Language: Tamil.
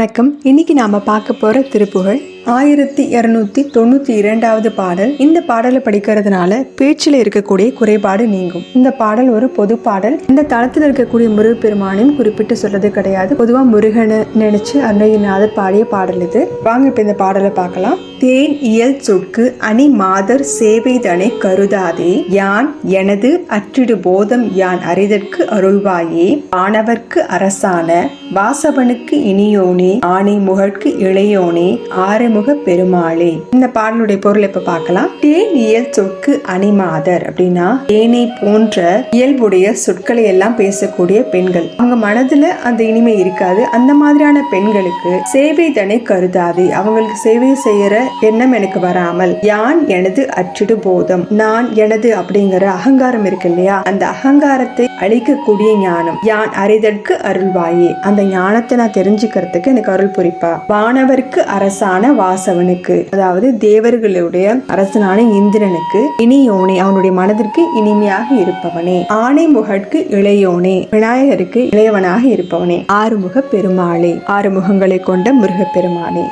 வணக்கம். இன்னைக்கு நாம பார்க்க போற திருப்புகழ் 1292வது பாடல். இந்த பாடலை படிக்கிறதுனால பேச்சில் இருக்கக்கூடிய குறைபாடு நீங்கும். இந்த பாடல் ஒரு பொது பாடல். இந்த தளத்தில் இருக்கக்கூடிய முருகப்பெருமானையும் குறிப்பிட்டு சொல்றது கிடையாது. பொதுவா முருகனை நினைச்சு அருணகிரிநாதர் பாடிய பாடல் இது. வாங்க இப்ப இந்த பாடலை பார்க்கலாம். தேன் இயல் சொற்கு அணி மாதர் சேவைதனை கருதாதே, யான் எனது அற்றிடு போதம் யான் அறிதற்கு அருள்வாயே, வானவர்க்கு அரசான வாசவனுக்கு இனியோனே, ஆணை முகற்கு இளையோனே, ஆறுமுக பெருமாளே. இந்த பாடலுடைய பொருள் இப்ப பார்க்கலாம். தேன் இயல் சொற்கு அணிமாதர் அப்படின்னா தேனை போன்ற இயல்புடைய சொற்களை எல்லாம் பேசக்கூடிய பெண்கள். அவங்க மனதுல அந்த இனிமை இருக்காது. அந்த மாதிரியான பெண்களுக்கு சேவைதனை கருதாதே, அவங்களுக்கு சேவை செய்யற எண்ணம் எனக்கு வராமல், யான் எனது அற்றிடு போதம், நான் எனது அப்படிங்கிற அகங்காரம் இருக்கு இல்லையா, அந்த அகங்காரத்தை அழிக்கக்கூடிய ஞானம், யான் அறிதற்கு அருள்வாயே, அந்த ஞானத்தை நான் தெரிஞ்சுக்கிறதுக்கு எனக்கு அருள் புரிப்பா. வானவர்க்கு அரசான வாசவனுக்கு, அதாவது தேவர்களுடைய அரசனான இந்திரனுக்கு, இனியோனே அவனுடைய மனதிற்கு இனிமையாக இருப்பவனே, ஆணை முகற்கு இளையோனே விநாயகருக்கு இளையவனாக இருப்பவனே, ஆறுமுக பெருமாளே ஆறு முகங்களை கொண்ட முருகப்பெருமானே.